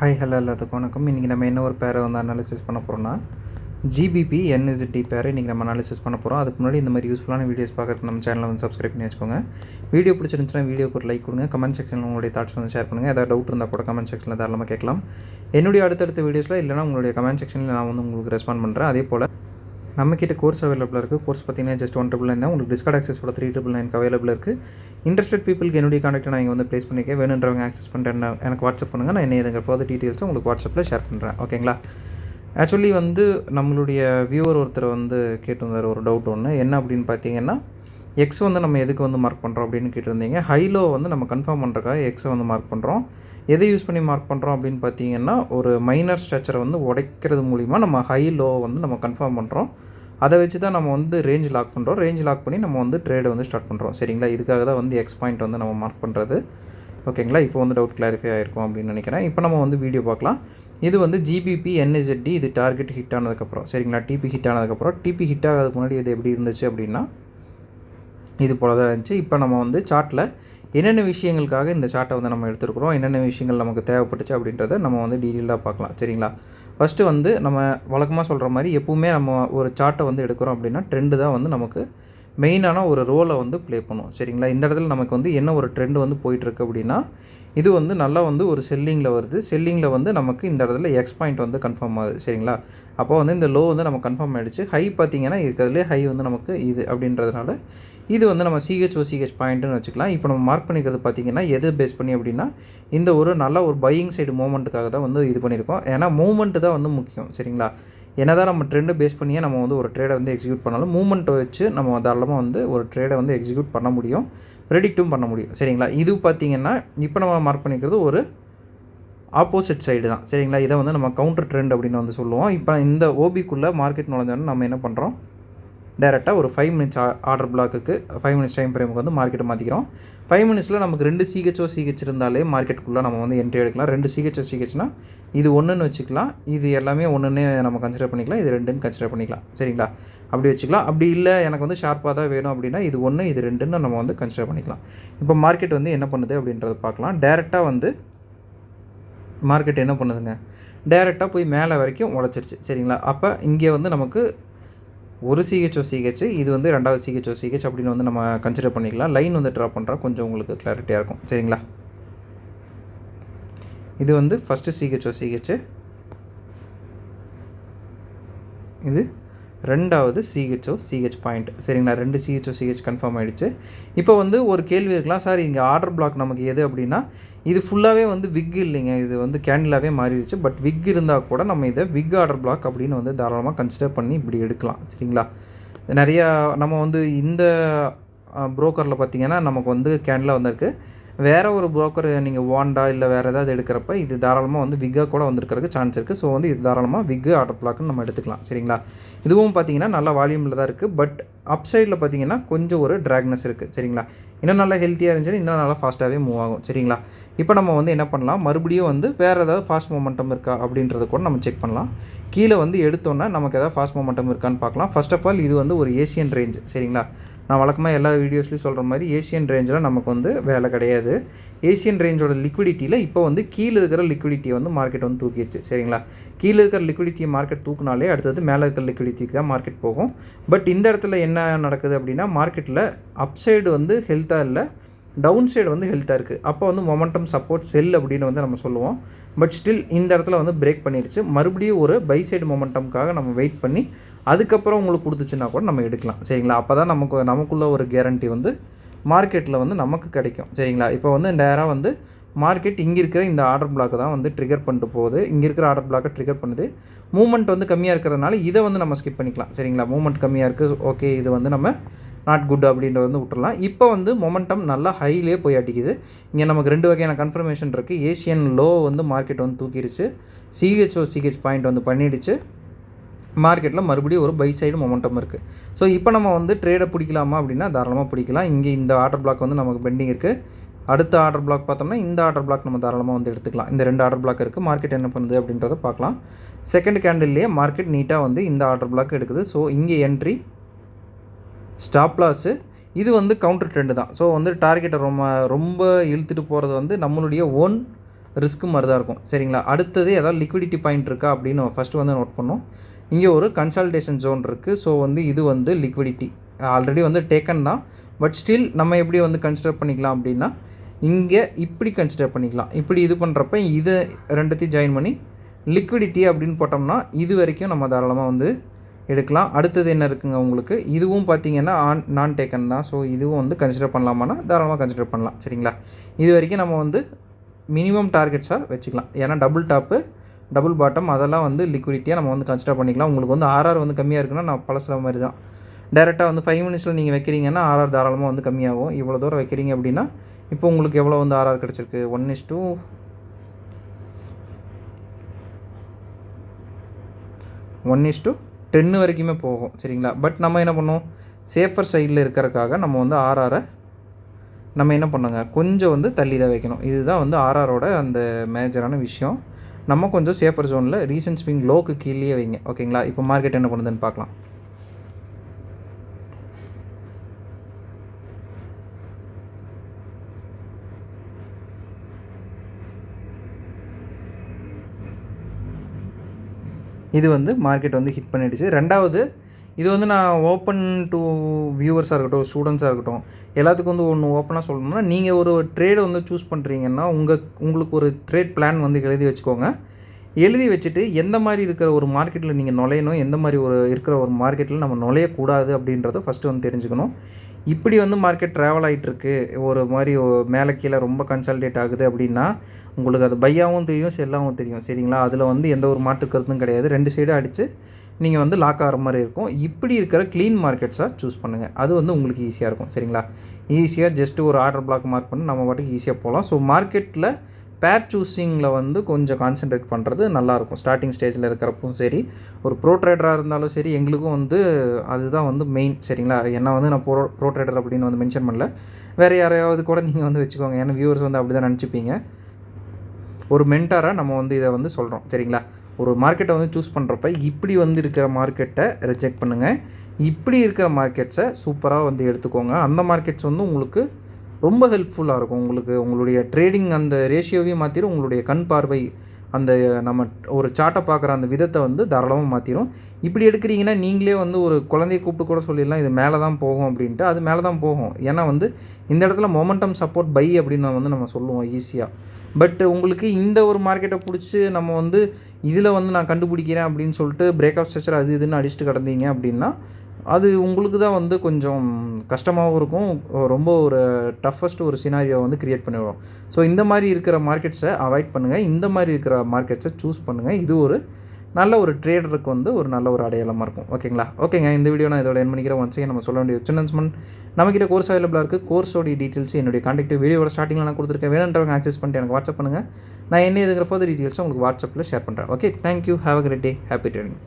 Hi hello எல்லாத்துக்கும் வணக்கம். இன்றைக்கி நம்ம என்ன ஒரு பேரை வந்து அனாலிசிஸ் பண்ண போகிறோம்னா ஜிபிபி என்எஸ்டி பேரை இன்றைக்கி நம்ம அனாலிசிஸ் பண்ண போகிறோம். அதுக்கு முன்னாடி இந்த மாதிரி யூஸ்ஃபுல்லான வீடியோஸ் பார்க்குறதுக்கு நம்ம சேனலை வந்து சப்ஸ்கிரைப் பண்ணி வச்சுக்கோங்க. வீடியோ பிடிச்சிருந்துச்சுன்னா வீடியோக்கு ஒரு லைக் கொடுங்க. கமெண்ட் செக்ஷனில் உங்களுடைய தாட்ஸ் வந்து ஷேர் பண்ணுங்கள். ஏதாவது டவுட் இருந்தால் கூட கமெண்ட் செக்ஷனில் தாராளமாக கேட்கலாம். என்னுடைய அடுத்தடுத்த வீடியோஸில் இல்லைனா உங்களுடைய கமெண்ட் செக்ஷனில் நான் வந்து உங்களுக்கு ரெஸ்பாண்ட் பண்ணுறேன். அதே போல் நம்மக்கிட்ட கோர்ஸ் அவைலபிளாக இருக்குது. கோர்ஸ் பார்த்தீங்கன்னா ஜஸ்ட் 1,999 தான். உங்களுக்கு டிஸ்கார்ட் ஆக்சஸோட 3,999 அவைலபிள் இருக்குது. இன்ட்ரெஸ்டட் பீப்புளுக்கு என்னுடைய கான்டாக்ட் நான் இங்கே வந்து ப்ளேஸ் பண்ணிக்க வேணுன்றவங்க ஆக்சஸ் பண்ணுறேன். எனக்கு வாட்ஸ்அப் பண்ணுங்கள். நான் என்ன இதுங்க ஃபர்தர் டீட்டெயில்ஸும் உங்களுக்கு வாட்ஸ்அப்பில் ஷேர் பண்ணுறேன். ஓகேங்களா? ஆக்சுவலி வந்து நம்மளுடைய வியூவர் ஒருத்தர் வந்து கேட்டிருந்தார் ஒரு டவுட் ஒன்று. என்ன அப்படின்னு பார்த்தீங்கன்னா, எக்ஸ் வந்து நம்ம எதுக்கு வந்து மார்க் பண்ணுறோம் அப்படின்னு கேட்டிருந்தீங்க. ஹைலோ வந்து நம்ம கன்ஃபார்ம் பண்ணுறக்காக எக்ஸை வந்து மார்க் பண்ணுறோம். எதை யூஸ் பண்ணி மார்க் பண்ணுறோம் அப்படின்னு பார்த்தீங்கன்னா, ஒரு மைனர் ஸ்ட்ரக்சரை வந்து உடைக்கிறது மூலிமா நம்ம ஹைலோ வந்து நம்ம கன்ஃபார்ம் பண்ணுறோம். அதை வச்சு தான் நம்ம வந்து ரேஞ்ச் லாக் பண்ணுறோம். ரேஞ்ச் லாக் பண்ணி நம்ம வந்து ட்ரேடை வந்து ஸ்டார்ட் பண்ணுறோம். சரிங்களா? இதுக்காக தான் வந்து எக்ஸ் பாயிண்ட் வந்து நம்ம மார்க் பண்ணுறது. ஓகேங்களா? இப்போ வந்து டவுட் கிளாரிஃபை ஆகிருக்கும் அப்படின்னு நினைக்கிறேன். இப்போ நம்ம வந்து வீடியோ பார்க்கலாம். இது வந்து ஜிபிபி என்எஸ்டி. இது டார்கெட் ஹிட் ஆனதுக்கப்புறம், சரிங்களா? டிபி ஹிட் ஆனதுக்கப்புறம், டிபி ஹிட் ஆகிறதுக்கு முன்னாடி இது எப்படி இருந்துச்சு அப்படின்னா இது போல தான் இருந்துச்சு. இப்போ நம்ம வந்து சார்ட்டில் என்னென்ன விஷயங்களுக்காக இந்த சார்ட்டை வந்து நம்ம எடுத்துருக்குறோம், என்னென்ன விஷயங்கள் நமக்கு தேவைப்பட்டுச்சு அப்படின்றத நம்ம வந்து டீட்டெயிலாக பார்க்கலாம். சரிங்களா? ஃபஸ்ட்டு வந்து நம்ம வழக்கமாக சொல்கிற மாதிரி எப்போவுமே நம்ம ஒரு சார்ட்டை வந்து எடுக்கிறோம் அப்படின்னா ட்ரெண்டு தான் வந்து நமக்கு மெயினான ஒரு ரோலை வந்து ப்ளே பண்ணும். சரிங்களா? இந்த இடத்துல நமக்கு வந்து என்ன ஒரு ட்ரெண்டு வந்து போயிட்டுருக்கு அப்படின்னா, இது வந்து நல்லா வந்து ஒரு செல்லிங்கில் வருது. செல்லிங்கில் வந்து நமக்கு இந்த இடத்துல எக்ஸ் பாயிண்ட் வந்து கன்ஃபார்ம் ஆகுது. சரிங்களா? அப்போ வந்து இந்த லோ வந்து நம்ம கன்ஃபார்ம் ஆகிடுச்சு. ஹை பார்த்திங்கன்னா இருக்கிறதுலே ஹை வந்து நமக்கு இது அப்படின்றதுனால இது வந்து நம்ம சிஹெச் பாயிண்ட்டுன்னு வச்சுக்கலாம். இப்போ நம்ம மார்க் பண்ணிக்கிறது பார்த்திங்கன்னா எது பேஸ் பண்ணி அப்படின்னா, இந்த ஒரு நல்ல ஒரு பையிங் சைடு மூமெண்ட்டுக்காக தான் வந்து இது பண்ணியிருக்கோம். ஏன்னா மூமெண்ட்டு தான் வந்து முக்கியம். சரிங்களா? என்ன தான் நம்ம ட்ரெண்டை பேஸ் பண்ணியே நம்ம வந்து ஒரு ட்ரேடை வந்து எக்ஸிக்யூட் பண்ணாலும் மூமெண்ட்டை வச்சு நம்ம தாராளமாக வந்து ஒரு ட்ரேடை வந்து எக்ஸிக்யூட் பண்ண முடியும், ப்ரெடிக்ட்டும் பண்ண முடியும். சரிங்களா? இது பார்த்திங்கன்னா இப்போ நம்ம மார்க் பண்ணிக்கிறது ஒரு ஆப்போசிட் சைடு தான். சரிங்களா? இதை வந்து நம்ம கவுண்டர் ட்ரெண்ட் அப்படின்னு வந்து சொல்லுவோம். இப்போ இந்த ஓபிக்குள்ளே மார்க்கெட் நுழைஞ்சோன்னு நம்ம என்ன பண்ணுறோம், டேரெக்டாக ஒரு 5 மினிட்ஸ் ஆர்டர் பிளாக்குக்கு 5 மினிட்ஸ் டைம் ஃப்ரேமுக்கு வந்து மார்க்கெட்டை மாற்றிக்கிறோம். 5 மினிட்ஸில் நமக்கு 2 சிஹெச் இருந்தாலே மார்க்கெட்டுக்குள்ளே நம்ம வந்து என்ட்ரி எடுக்கலாம். 2 சிஹெச்னா இது 1ன்னு வச்சுக்கலாம். இது எல்லாமே 1ன்னே நம்ம கன்சிடர் பண்ணிக்கலாம். இது 2ன்னு கன்சிடர் பண்ணிக்கலாம். சரிங்களா? அப்படி வச்சுக்கலாம். அப்படி இல்லை எனக்கு வந்து ஷார்ப்பாக தான் வேணும் அப்படின்னா இது 1 இது 2ன்னு நம்ம வந்து கன்சிடர் பண்ணிக்கலாம். இப்போ மார்க்கெட் வந்து என்ன பண்ணுது அப்படின்றத பார்க்கலாம். டேரெக்டாக வந்து மார்க்கெட் என்ன பண்ணுதுங்க, டேரெக்டாக போய் மேலே வரைக்கும் உழைச்சிருச்சு. சரிங்களா? அப்போ இங்கே வந்து நமக்கு ஒரு சிஹெச் இது வந்து 2வது சிஹெச் அப்படின்னு வந்து நம்ம கன்சிடர் பண்ணிக்கலாம். லைன் வந்து ட்ரா பண்ணுறா கொஞ்சம் உங்களுக்கு கிளாரிட்டியாக இருக்கும். சரிங்களா? இது வந்து ஃபஸ்ட்டு சிஹெச், இது 2வது சிஹெச் பாயிண்ட். சரிங்களா? 2 சிஹெச் கன்ஃபார்ம் ஆகிடுச்சு. இப்போ வந்து ஒரு கேள்வி இருக்கலாம், சார் இங்கே ஆர்டர் பிளாக் நமக்கு எது அப்படின்னா, இது ஃபுல்லாகவே வந்து விக் இல்லைங்க, இது வந்து கேண்டிலாகவே மாறிடுச்சு. பட் விக் இருந்தால் கூட நம்ம இதை விக் ஆர்டர் பிளாக் அப்படின்னு வந்து தாராளமாக கன்சிடர் பண்ணி இப்படி எடுக்கலாம். சரிங்களா? நிறையா நம்ம வந்து இந்த ப்ரோக்கரில் பார்த்திங்கன்னா நமக்கு வந்து கேண்டிலாக வந்திருக்கு. வேறு ஒரு ப்ரோக்கர் நீங்கள் வாண்டா இல்லை வேறு ஏதாவது எடுக்கிறப்ப இது தாராளமாக வந்து விக்காக கூட வந்திருக்கிறதுக்கு சான்ஸ் இருக்குது. ஸோ வந்து இது தாராளமாக விக்கு ஆர்டர் பிளாக்னு நம்ம எடுத்துக்கலாம். சரிங்களா? இதுவும் பார்த்திங்கன்னா நல்ல வால்யூமில் தான் இருக்குது. பட் அப் சைடில் பார்த்திங்கன்னா கொஞ்சம் ஒரு ட்ராக்னஸ் இருக்குது. சரிங்களா? இன்னும் நல்லா ஹெல்த்தியாக இருந்துச்சுன்னா இன்னும் நல்லா ஃபாஸ்ட்டாகவே மூவ் ஆகும். சரிங்களா? இப்போ நம்ம வந்து என்ன பண்ணலாம், மறுபடியும் வந்து வேறு ஏதாவது ஃபாஸ்ட் மொமெண்டம் இருக்கா அப்படின்றத கூட நம்ம செக் பண்ணலாம். கீழே வந்து எடுத்தோன்னா நமக்கு ஏதாவது ஃபாஸ்ட் மொமெண்டம் இருக்கான்னு பார்க்கலாம். ஃபர்ஸ்ட் ஆஃப் ஆல் இது வந்து ஒரு ஏசியன் ரேஞ்ச். சரிங்களா? நான் வழக்கமாக எல்லா வீடியோஸ்லையும் சொல்கிற மாதிரி ஏசியன் ரேஞ்சில் நமக்கு வந்து வேலை கிடையாது. ஏசியன் ரேஞ்சோட லிக்விடிட்டியில் இப்போ வந்து கீழே இருக்கிற லிக்விடிட்டியை வந்து மார்க்கெட் வந்து தூக்கிடுச்சு. சரிங்களா? கீழே இருக்கிற லிக்விடிட்டியை மார்க்கெட் தூக்குனாலே அடுத்தது மேலே இருக்கிற லிக்விடிட்டிக்கு தான் மார்க்கெட் போகும். பட் இந்த இடத்துல என்ன நடக்குது அப்படின்னா, மார்க்கெட்டில் அப்சைடு வந்து ஹெல்த்தாக இல்லை, டவுன் சைடு வந்து ஹெல்த்தாக இருக்குது. அப்போ வந்து மொமெண்டம் சப்போர்ட் செல் அப்படின்னு வந்து நம்ம சொல்லுவோம். பட் ஸ்டில் இந்த இடத்துல வந்து பிரேக் பண்ணிடுச்சு. மறுபடியும் ஒரு பை சைடு மொமெண்டம்காக நம்ம வெயிட் பண்ணி அதுக்கப்புறம் உங்களுக்கு கொடுத்துச்சுன்னா கூட நம்ம எடுக்கலாம். சரிங்களா? அப்போ தான் நமக்குள்ள ஒரு கேரண்டி வந்து மார்க்கெட்டில் வந்து நமக்கு கிடைக்கும். சரிங்களா? இப்போ வந்து நேராக வந்து மார்க்கெட் இங்கே இருக்கிற இந்த ஆர்டர் பிளாக்கை தான் வந்து ட்ரிகர் பண்ணிட்டு போகுது. இங்கே இருக்கிற ஆர்டர் பிளாக்கை ட்ரிகர் பண்ணுது. மூமெண்ட் வந்து கம்மியாக இருக்கிறதுனால இதை வந்து நம்ம ஸ்கிப் பண்ணிக்கலாம். சரிங்களா? மூமெண்ட் கம்மியாக இருக்குது, ஓகே, இது வந்து நம்ம நாட் குட் அப்படின்றத வந்து விட்டுறலாம். இப்போ வந்து மொமெண்டம் நல்லா ஹைலே போய் அடிக்குது. இங்கே நமக்கு 2 வகையான கன்ஃபர்மேஷன் இருக்குது. ஏசியன் லோ வந்து மார்க்கெட் வந்து தூக்கிடுச்சு, சிஹெச் பாயிண்ட் வந்து பண்ணிடுச்சு. மார்க்கெட்டில் மறுபடியும் ஒரு பை சைடு மொமெண்டம் இருக்குது. ஸோ இப்போ நம்ம வந்து ட்ரேடை பிடிக்கலாமா அப்படின்னா தாராளமாக பிடிக்கலாம். இங்கே இந்த ஆர்டர் பிளாக் வந்து நமக்கு பெண்டிங் இருக்குது. அடுத்த ஆர்டர் பிளாக் பார்த்தோம்னா இந்த ஆர்டர் பிளாக் நம்ம தாராளமாக வந்து எடுத்துக்கலாம். இந்த 2 ஆர்டர் பிளாக் இருக்குது. மார்க்கெட் என்ன பண்ணுது அப்படின்றத பார்க்கலாம். செகண்ட் கேண்டில்லையே மார்க்கெட் நீட்டாக வந்து இந்த ஆர்டர் பிளாக் எடுக்குது. ஸோ இங்கே என்ட்ரி, ஸ்டாப் லாஸு, இது வந்து கவுண்டர் ட்ரெண்டு தான். ஸோ வந்து டார்கெட்டை ரொம்ப இழுத்துட்டு போகிறது வந்து நம்மளுடைய ஓன் ரிஸ்க் மாதிரி தான் இருக்கும். சரிங்களா? அடுத்தது ஏதாவது லிக்விடிட்டி பாயிண்ட் இருக்கா அப்படின்னு ஃபஸ்ட்டு வந்து நோட் பண்ணோம். இங்கே ஒரு கன்சால்டேஷன் ஜோன் இருக்குது. ஸோ வந்து இது வந்து லிக்விடிட்டி ஆல்ரெடி வந்து டேக்கன் தான். பட் ஸ்டில் நம்ம எப்படி வந்து கன்சிடர் பண்ணிக்கலாம் அப்படின்னா, இங்கே இப்படி கன்சிடர் பண்ணிக்கலாம். இப்படி இது பண்ணுறப்ப இதை ரெண்டுத்தையும் ஜாயின் பண்ணி லிக்விடிட்டி அப்படின்னு போட்டோம்னா இது வரைக்கும் நம்ம தாராளமாக வந்து எடுக்கலாம். அடுத்தது என்ன இருக்குங்க உங்களுக்கு, இதுவும் பார்த்தீங்கன்னா நான் டேக்கன் தான். ஸோ இதுவும் வந்து கன்சிடர் பண்ணலாமான்னா தாராளமாக கன்சிடர் பண்ணலாம். சரிங்களா? இது வரைக்கும் நம்ம வந்து மினிமம் டார்கெட்ஸாக வச்சுக்கலாம். ஏன்னா டபுள் டாப்பு டபுள் பாட்டம் அதெல்லாம் வந்து லிக்விடிட்டியாக நம்ம வந்து கன்சிடர் பண்ணிக்கலாம். உங்களுக்கு வந்து ஆர்ஆர் வந்து கம்மியாக இருக்குன்னா நான் பழசுற மாதிரி தான் டேரெக்டாக வந்து 5 மினிட்ஸில் நீங்கள் வைக்கிறீங்கன்னா ஆர்ஆர் தாராளமாக வந்து கம்மியாகும். இவ்வளோ தூரம் வைக்கிறீங்க அப்படின்னா இப்போ உங்களுக்கு எவ்வளோ வந்து ஆர்ஆர் கிடச்சிருக்கு, 1:10 வரைக்குமே போகும். சரிங்களா? பட் நம்ம என்ன பண்ணுவோம், சேஃபர் சைடில் இருக்கிறதுக்காக நம்ம வந்து ஆர்ஆரை நம்ம என்ன பண்ணோங்க, கொஞ்சம் வந்து தள்ளி தான் வைக்கணும். இதுதான் வந்து ஆர்ஆரோட அந்த மேஜரான விஷயம். நம்ம கொஞ்சம் சேஃபர் ஜோனில் ரீசன்ட் ஸ்விங் லோக்கு கீழே வைங்க. ஓகேங்களா? இப்போ மார்க்கெட் என்ன பண்ணுதுன்னு பார்க்கலாம். இது வந்து மார்க்கெட் வந்து ஹிட் பண்ணிடுச்சு. ரெண்டாவது இது வந்து நான் ஓப்பன் டு வியூவர்ஸாக இருக்கட்டும், ஸ்டூடெண்ட்ஸாக இருக்கட்டும், எல்லாத்துக்கும் வந்து ஒன்று ஓப்பனாக சொல்லணும்னா, நீங்கள் ஒரு ட்ரேடை வந்து சூஸ் பண்ணுறீங்கன்னா உங்களுக்கு ஒரு ட்ரேட் பிளான் வந்து எழுதி வச்சுக்கோங்க. எழுதி வச்சுட்டு எந்த மாதிரி இருக்கிற ஒரு மார்க்கெட்டில் நீங்கள் நுழையணும், எந்த மாதிரி இருக்கிற ஒரு மார்க்கெட்டில் நம்ம நுழையக்கூடாது அப்படின்றத ஃபஸ்ட்டு வந்து தெரிஞ்சுக்கணும். இப்படி வந்து மார்க்கெட் ட்ராவல் ஆகிட்டுருக்கு, ஒரு மாதிரி மேலே கீழே ரொம்ப கன்சால்டேட் ஆகுது அப்படின்னா உங்களுக்கு அது பையாகவும் தெரியும், செல்லாகவும் தெரியும். சரிங்களா? அதில் வந்து எந்த ஒரு மாற்று கருத்தும் கிடையாது. 2 சைடும் அடித்து நீங்கள் வந்து லாக் ஆகிற மாதிரி இருக்கும். இப்படி இருக்கிற க்ளீன் மார்க்கெட்ஸாக சூஸ் பண்ணுங்கள். அது வந்து உங்களுக்கு ஈஸியாக இருக்கும். சரிங்களா? ஈஸியாக ஜஸ்ட்டு ஒரு ஆர்டர் பிளாக் மார்க் பண்ணி நம்ம பாட்டுக்கு ஈஸியாக போகலாம். ஸோ மார்க்கெட்டில் பேர் சூஸிங்கில் வந்து கொஞ்சம் கான்சென்ட்ரேட் பண்ணுறது நல்லாயிருக்கும். ஸ்டார்டிங் ஸ்டேஜில் இருக்கிறப்பவும் சரி, ஒரு ப்ரோ ட்ரேடராக இருந்தாலும் சரி, எங்களுக்கும் வந்து அதுதான் வந்து மெயின். சரிங்களா? ஏன்னா வந்து நான் ப்ரோ ட்ரேடர் அப்படின்னு வந்து மென்ஷன் பண்ணல. வேறு யாரையாவது கூட நீங்கள் வந்து வச்சுக்கோங்க. ஏன்னா வியூவர்ஸ் வந்து அப்படி தான் நினச்சிப்பீங்க. ஒரு மென்டாராக நம்ம வந்து இதை வந்து சொல்கிறோம். சரிங்களா? ஒரு மார்க்கெட்டை வந்து சூஸ் பண்ணுறப்ப இப்படி வந்து இருக்கிற மார்க்கெட்டை ரிஜெக்ட் பண்ணுங்கள். இப்படி இருக்கிற மார்க்கெட்ஸை சூப்பராக வந்து எடுத்துக்கோங்க. அந்த மார்க்கெட்ஸ் வந்து உங்களுக்கு ரொம்ப ஹெல்ப்ஃபுல்லாக இருக்கும். உங்களுக்கு உங்களுடைய ட்ரேடிங் அந்த ரேஷியோவையும் மாற்றிடும். உங்களுடைய கண் பார்வை அந்த நம்ம ஒரு சார்ட்டை பார்க்குற அந்த விதத்தை வந்து தாராளமாக மாற்றிடும். இப்படி எடுக்கிறீங்கன்னா நீங்களே வந்து ஒரு குழந்தைய கூப்பிட்டு கூட சொல்லிடலாம், இது மேலே தான் போகும் அப்படின்ட்டு. அது மேலே தான் போகும். ஏன்னா வந்து இந்த இடத்துல மொமெண்டம் சப்போர்ட் பை அப்படின்னு வந்து நம்ம சொல்லுவோம் ஈஸியாக. பட் உங்களுக்கு இந்த ஒரு மார்க்கெட்டை பிடிச்சி நம்ம வந்து இதில் வந்து நான் கண்டுபிடிக்கிறேன் அப்படின்னு சொல்லிட்டு பிரேக் ஆஃப் ஸ்ட்ரக்சர் அது இதுன்னு அடிச்சுட்டு கிடந்தீங்க அப்படின்னா அது உங்களுக்கு தான் வந்து கொஞ்சம் கஷ்டமாகவும் இருக்கும். ரொம்ப ஒரு டஃபஸ்ட் ஒரு சினாரியோ வந்து க்ரியேட் பண்ணிவிடும். ஸோ இந்த மாதிரி இருக்கிற மார்க்கெட்ஸை அவாய்ட் பண்ணுங்கள். இந்த மாதிரி இருக்கிற மார்க்கெட்ஸை சூஸ் பண்ணுங்கள். இது ஒரு நல்ல ஒரு ட்ரேடருக்கு வந்து ஒரு நல்ல ஒரு அடையாளமாக இருக்கும். ஓகேங்களா? ஓகேங்க, இந்த வீடியோ நான் இதோட என் பண்ணிக்கிறேன். ஒன்ஸ் நம்ம சொல்ல வேண்டிய அனௌன்ஸ்மெண்ட், நம்மக்கிட்ட கோர்ஸ் அவைலபிளாக இருக்குது. கோர்ஸோடைய டீட்டெயில்ஸ் என்னுடைய கான்டாக்ட் வீடியோட ஸ்டார்டிங்கில் நான் கொடுத்துருக்கேன். வேணுன்றவங்க ஆக்சஸ் பண்ணிட்டு எனக்கு வாட்ஸ்அப் பண்ணுங்கள். நான் என்ன இதுங்கிற ஃபர்தர் டீட்டெயில்ஸை உங்களுக்கு வாட்ஸ்அப்பில் ஷேர் பண்ணுறேன். Okay, thank you. Have a great day. Happy trading.